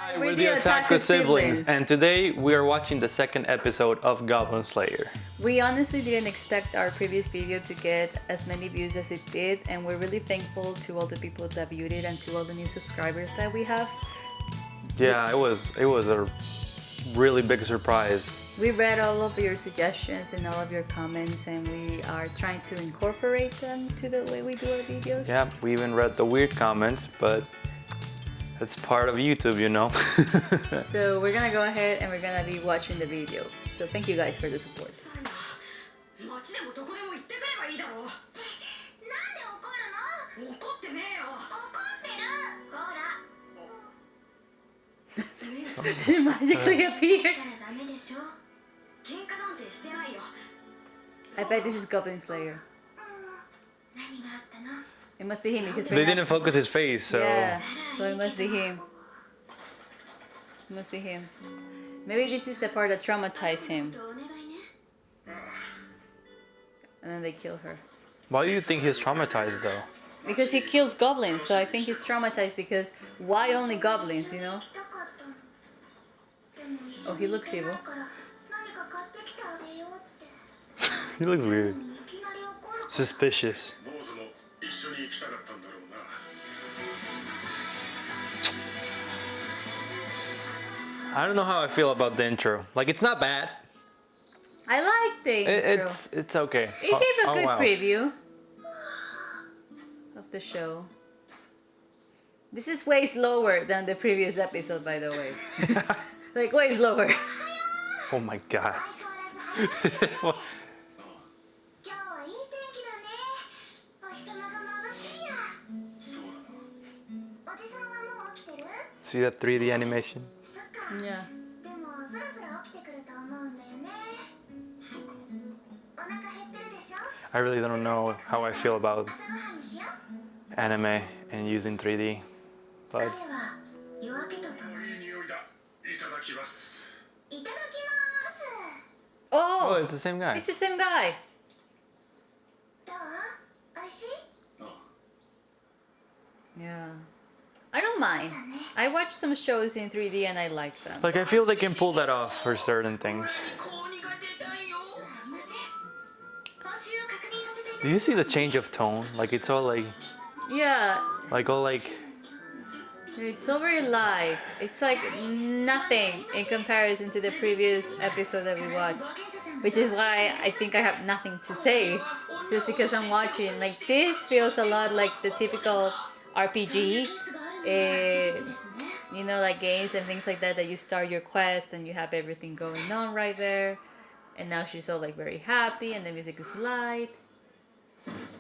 Hi, we're the Otaku siblings, and today we are watching the second episode of Goblin Slayer. We honestly didn't expect our previous video to get as many views as it did, and we're really thankful to all the people that viewed it and to all the new subscribers that we have. Yeah, it was a really big surprise. We read all of your suggestions and all of your comments, and we are trying to incorporate them to the way we do our videos. Yeah, we even read the weird comments, but it's part of YouTube, you know. So we're gonna go ahead and we're gonna be watching the video. So thank you guys for the support. She magically appeared. I bet this is Goblin Slayer. It must be him because They didn't focus his face, so... Yeah, so it must be him. It must be him. Maybe this is the part that traumatized him. And then they kill her. Why do you think he's traumatized, though? Because he kills goblins, so I think he's traumatized because why only goblins, you know? Oh, he looks evil. He looks weird. Suspicious. I don't know how I feel about the intro. Like, it's not bad. I like the intro. It's okay. It gave a good preview of the show. This is way slower than the previous episode, by the way. Like, way slower. Oh my god. See that 3D animation? Yeah. I really don't know how I feel about anime and using 3D, but Oh, it's the same guy. It's the same guy. Yeah. I don't mind. I watch some shows in 3D and I like them. Like, I feel they can pull that off for certain things. Do you see the change of tone? Like, it's all like... Yeah. Like, all like... It's so very light. It's like nothing in comparison to the previous episode that we watched. Which is why I think I have nothing to say. It's just because I'm watching. Like, this feels a lot like the typical RPG. You know, like games and things like that you start your quest and you have everything going on right there. And now she's all like very happy and the music is light.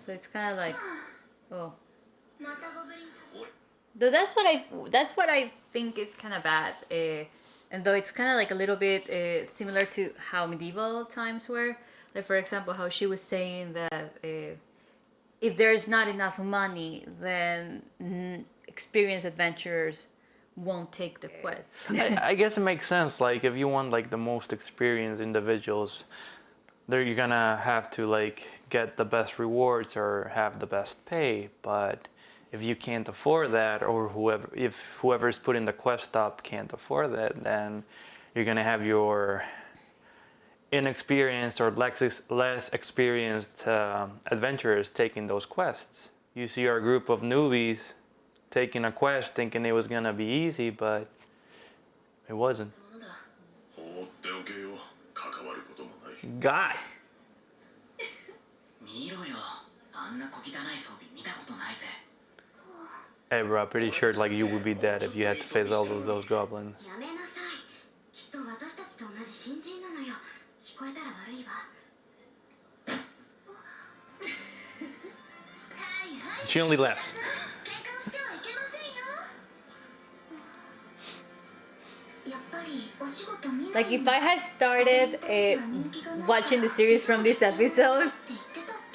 So it's kind of like, oh. Though that's what I think is kind of bad. And though it's kind of like a little bit similar to how medieval times were. Like, for example, how she was saying that if there's not enough money, then experienced adventurers won't take the quest. I guess it makes sense. Like, if you want like the most experienced individuals, you're gonna have to like get the best rewards or have the best pay. But if you can't afford that, or whoever's putting the quest up can't afford that, then you're gonna have your inexperienced or less experienced adventurers taking those quests. You see our group of newbies taking a quest thinking it was gonna be easy, but it wasn't. God! Hey bro, I'm pretty sure like you would be dead if you had to face all those goblins. She only left. Like, if I had started watching the series from this episode,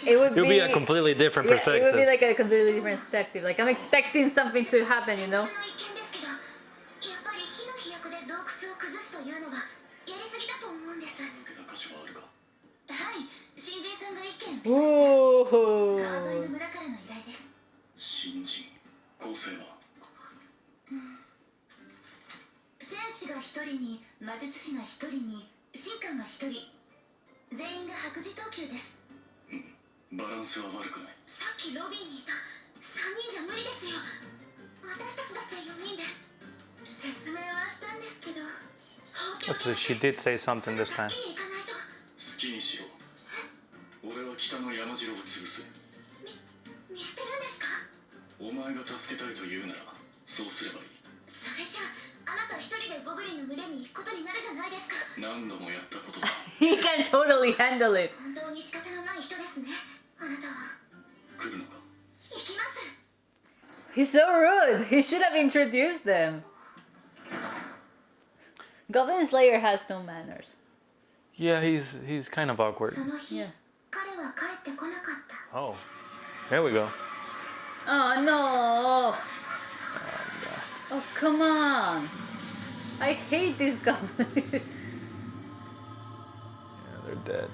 it would be a completely different perspective. It would be like a completely different perspective. Like, I'm expecting something to happen, you know? Ooh. 一人に魔術師が一人に神官が一人、全員が白磁等級です。バランスは悪くない。さっきロビーにいた3人じゃ無理ですよ。私たちだって4人で。説明はしたんですけど、 So she did say something this time. 助けに行かないと。好きにしろ。俺は北の山城を潰す。見捨てるんですか？お前が助けたいと言うならそうすればいい。それじゃあ、あなた一人でゴブリンの群れに行くことになるじゃないですか。何度もやったことだ。He can totally handle it. 本当に仕方のない人ですね、あなたは。来るのか。行きます。 He's so rude. He should have introduced them. Goblin Slayer has no manners. Yeah, he's kind of awkward. その日、 Yeah. 彼は帰ってこなかった。 Oh, there we go. Oh no! Oh come on! I hate this goblin. Yeah, they're dead.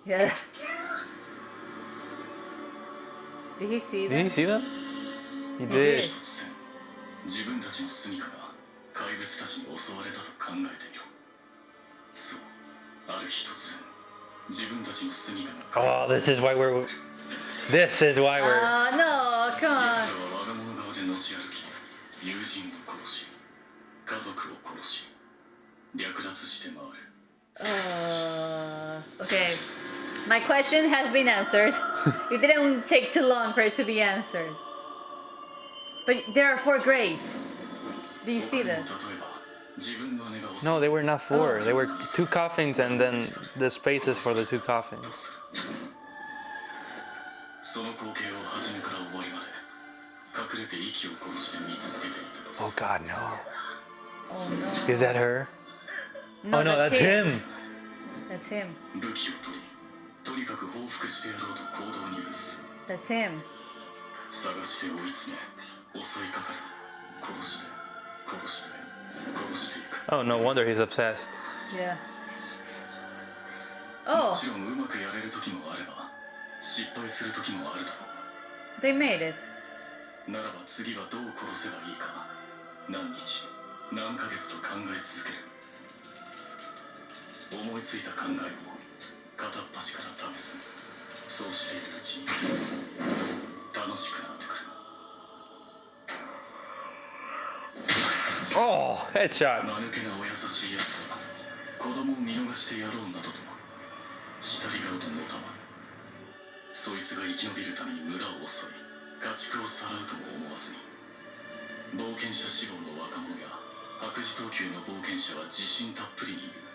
Yeah. Did he see Did that? you see that? He did. did. 突然自分たちの住処が怪物たちに襲われたと考えてみろ。そう、ある日突然自分たちの住処が Oh, this is why we're. This is why we're. Oh no! Come 奴ら on. は我が物顔でのし歩き、友人を殺し、家族を殺し、略奪して回る。Okay. My question has been answered. It didn't take too long for it to be answered. But there are 4 graves. Do you see 他にも that? 例えば自分の姉が襲 No, they were not 4. They were 2 coffins and then the spaces for the 2 coffins. その光景を初めから終わりまで隠れて息を殺して見続けていたとす Oh る。 God, no. Oh no. Is that her? No, Oh no, that's him. That's him. 武器を取り、とにかく報復してやろうと行動に移す。 That's him. 探して追い詰め、襲いかかり、殺して、殺して、殺していく。 Oh, no wonder he's obsessed. Yeah. も Oh, ちろんうまくやれる時もあれば、失敗する時もあるだろ they made it. う。ならば次はどう殺せばいいか、何日、何ヶ月と考え続ける。思いついた考えを片っ端から試す。そうしているうちに楽しくなってくる。 Oh, headshot. 間抜けなお優しいやつだ。子供を見逃してやろうなどとしたり顔とのたま。そいつが生き延びるために村を襲い家畜をさらうとも思わずに、冒険者志望の若者や白磁等級の冒険者は自信たっぷりに言う。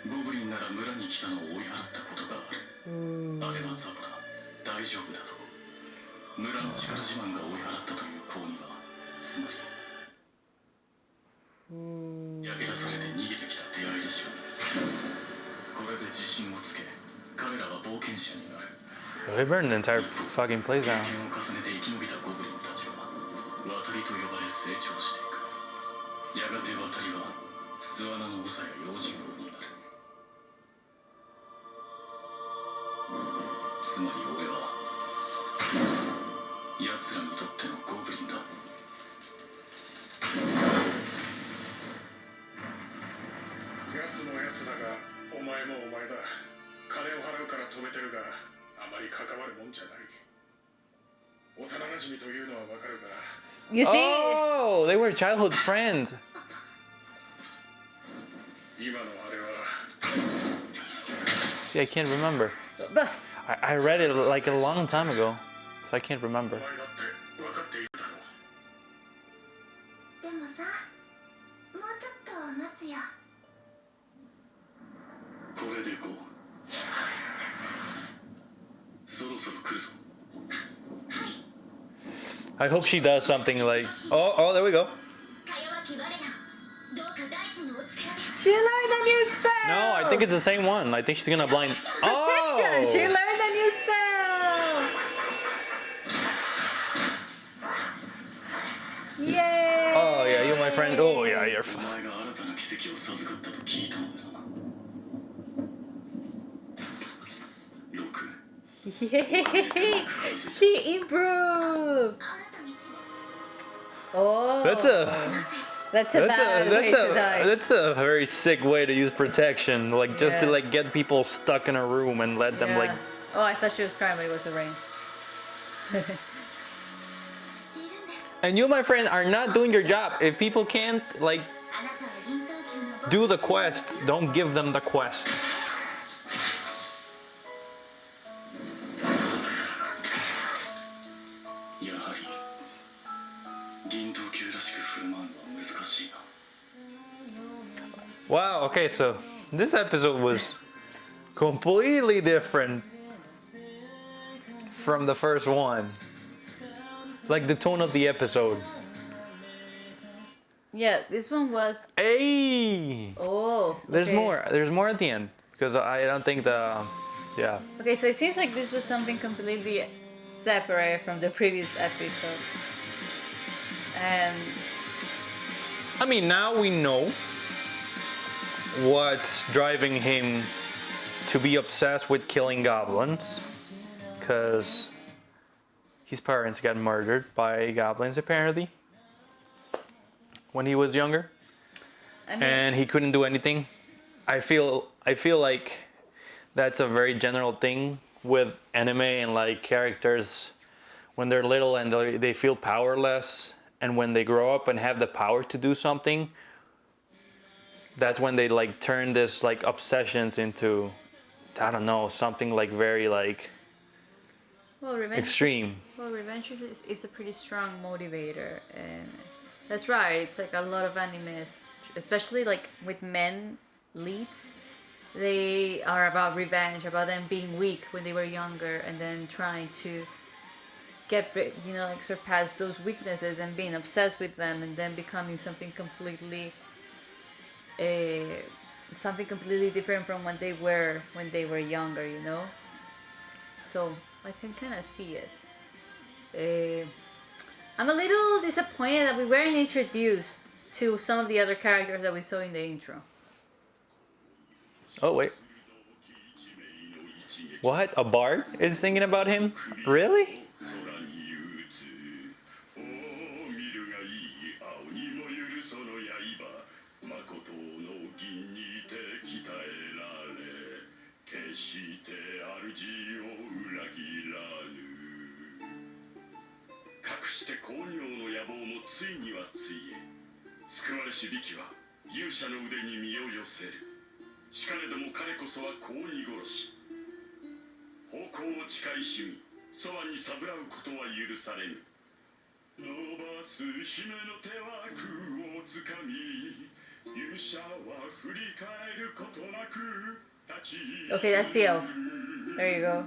ゴブリンなら村に来たのを追い払ったことがある。あれは雑魚だ、大丈夫だと。村の力自慢が追い払ったという子には、つまり焼け出されて逃げてきた出会いでしかない。これで自信をつけ、彼らは冒険者になる。 They burned the entire fucking place 経 down. 験を重ねて生き延びたゴブリンたちは渡りと呼ばれ成長していく。やがて渡りは巣穴の長や用心棒になる。つまり俺は奴らにとってのゴブリンだ。奴の奴だが、お前もお前だ。金を払うから止めてるが、あまり関わるもんじゃない。幼馴染というのはわかるが、 You see? Oh, they were childhood friends. 今のあれは See, I can't remember. But I read it like a long time ago, so I can't remember. お前だってわかっているだろう。でもさ、もうちょっと待つよ。これでこう。そろそろ来るぞ。 I hope she does something like. Oh, there we go. か弱き我ら、どうか大地のお力で。 she learned a new spell. No, I think it's the same one. I think she's gonna blind. Protection. Oh! She learned a new spell. Yay! Oh yeah, you my friend. Oh yeah, you're. お前が新たな奇跡を授かったと聞いたのだ。6。 Yay! She improved. Oh. Oh. That's a That's a bad way to die. that's a very sick way to use protection, like just to Yeah. like get people stuck in a room and let them like. Oh, I thought she was crying, but it was the rain. And you, my friend, are not doing your job. If people can't like あなたは臨冬級のボ do the quests, don't give them the quest. やはり銀等級らしく振る舞うのは難しいな。 Wow. Okay, so this episode was completely different from the first one. Like the tone of the episode. Yeah, this one was. Hey. Oh. There's okay. more. There's more at the end because I don't think the. Yeah. Okay, so it seems like this was something completely separate from the previous episode. And I mean, now we know what's driving him to be obsessed with killing goblins, because his parents got murdered by goblins apparently when he was younger, I mean, and he couldn't do anything. I feel like that's a very general thing with anime and like characters when they're little and they feel powerless, and when they grow up and have the power to do something, that's when they like turn this like obsessions into, I don't know, something like very like well, revenge. extreme. Well, revenge is a pretty strong motivator, and that's right. It's like a lot of animes, especially like with men leads. They are about revenge, about them being weak when they were younger, and then trying to get, like surpass those weaknesses and being obsessed with them, and then becoming something completely different from when they were younger. So I can kind of see it. I'm a little disappointed that we weren't introduced to some of the other characters that we saw in the intro. Oh wait, what? A bard is singing about him? Really? 空に打つおお見るがいい青にもゆるその刃誠の銀にて鍛えられ決して主を裏切らぬ隠して公仁王の野望もついにはついえ救われし力は勇者の腕に身を寄せるしかねども彼こそは公仁殺し方向を誓いしみそばにさぶらうことは許されぬ伸ばす姫の手は空をつかみ勇者は振り返ることなく立ち Okay, that's the elf. There you go.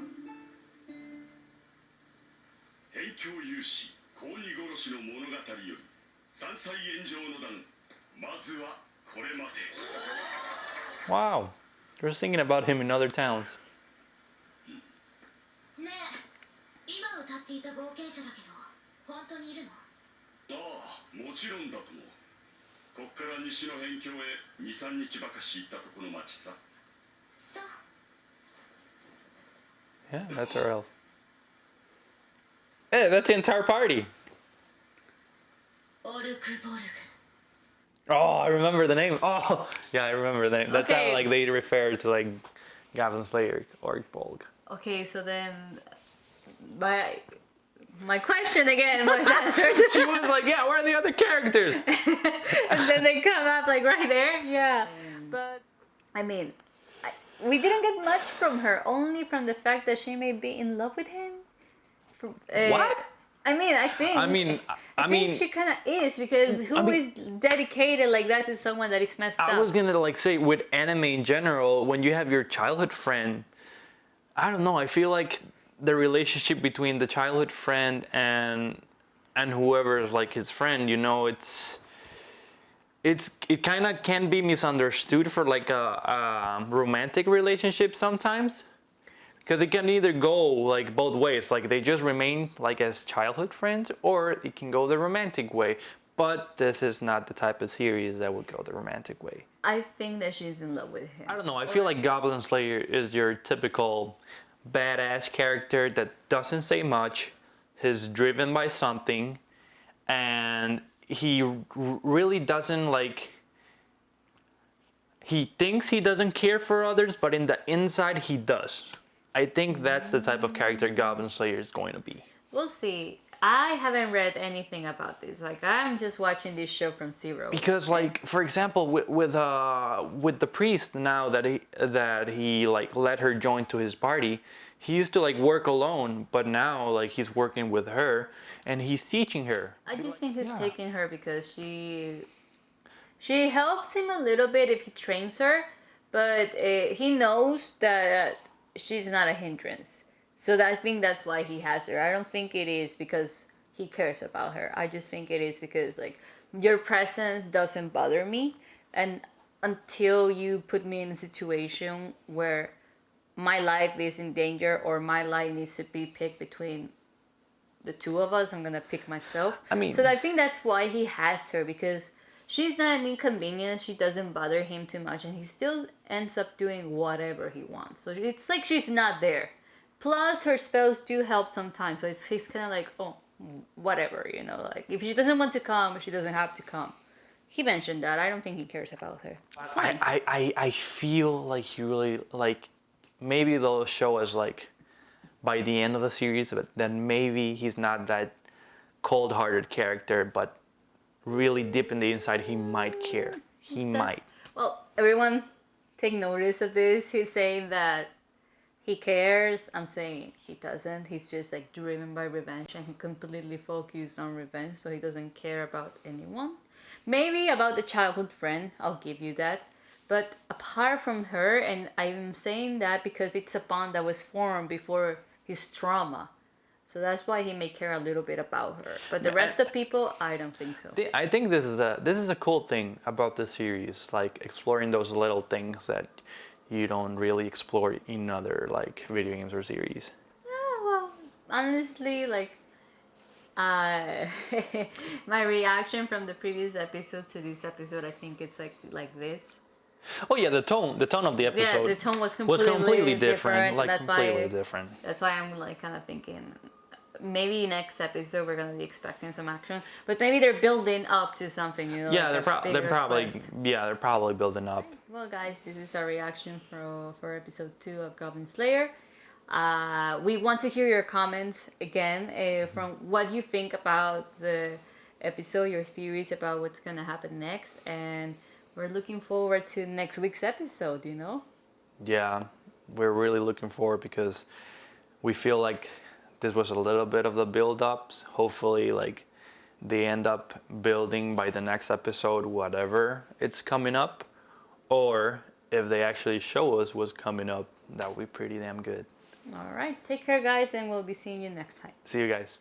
辺境勇士公仁殺しの物語より山菜炎上の段まずはこれまで Wow, they're singing about him in other towns. ねえ今歌っていた冒険者だけど本当にいるのああもちろんだともこっから西の辺境へ 2,3 日ばかし行ったとこの町さそう Yeah, that's our elf. Hey, that's the entire party. オルクボルグ Oh, I remember the name. Oh, yeah, I remember the name. That's Okay. how like they refer to like Goblin Slayer or Bolg. Okay, so then my question again was answered. She was like, "Yeah, where are the other characters?" And then they come up like right there. Yeah, but I mean, we didn't get much from her. Only from the fact that she may be in love with him. What? I mean, I think she kind of is, because who is dedicated like that to someone that is messed up? I was gonna like say with anime in general, when you have your childhood friend, I don't know. I feel like the relationship between the childhood friend and whoever is like his friend, it kind of can be misunderstood for like a romantic relationship sometimes, because it can either go like both ways. Like they just remain like as childhood friends, or it can go the romantic way. But this is not the type of series that would go the romantic way. I think that she's in love with him. I don't know. I feel like Goblin Slayer is your typical badass character that doesn't say much, he's driven by something, and he really doesn't like. He thinks he doesn't care for others, but in the inside he does. I think that's the type of character Goblin Slayer is going to be. We'll see. I haven't read anything about this. Like, I'm just watching this show from zero. Because, like, for example, with the priest, now that he like let her join to his party, he used to like work alone, but now like he's working with her and he's teaching her. I just think he's Yeah. taking her because she helps him a little bit if he trains her, but he knows that she's not a hindrance. So I think that's why he has her. I don't think it is because he cares about her. I just think it is because like your presence doesn't bother me, and until you put me in a situation where my life is in danger or my life needs to be picked between the two of us, I'm gonna pick myself. I mean- so I think that's why he has her, because she's not an inconvenience. She doesn't bother him too much, and he still ends up doing whatever he wants. So it's like she's not there. Plus, her spells do help sometimes. So he's kind of like, oh, whatever, you know. Like if she doesn't want to come, she doesn't have to come. He mentioned that. I don't think he cares about her. I feel like he really like maybe they'll show us like by the end of the series, but then maybe he's not that cold-hearted character, but really deep in the inside he might care. He might. Well, everyone take notice of this. He's saying that he cares. I'm saying he doesn't. He's just like driven by revenge, and he completely focused on revenge, so he doesn't care about anyone. Maybe about the childhood friend, I'll give you that. But apart from her, and I'm saying that because it's a bond that was formed before his trauma. So that's why he may care a little bit about her. But the rest of people, I don't think so. I think this is a cool thing about the series, like exploring those little things that you don't really explore in other like video games or series. Yeah, well, honestly, like, my reaction from the previous episode to this episode, I think it's like this. Oh yeah, the tone of the episode Yeah, the tone was was completely different, different, like that's completely why- different. That's why I'm like kind of thinking maybe next episode we're gonna be expecting some action, but maybe they're building up to something, you know. Yeah, like a they're bigger probably quest. building up. Well, guys, this is our reaction for episode 2 of Goblin Slayer. We want to hear your comments again from what you think about the episode, your theories about what's gonna happen next, and we're looking forward to next week's episode. You know. Yeah, we're really looking forward because we feel like this was a little bit of the build-ups. Hopefully, like they end up building by the next episode whatever it's coming up, or if they actually show us what's coming up, that would be pretty damn good. All right, take care, guys, and we'll be seeing you next time. See you guys.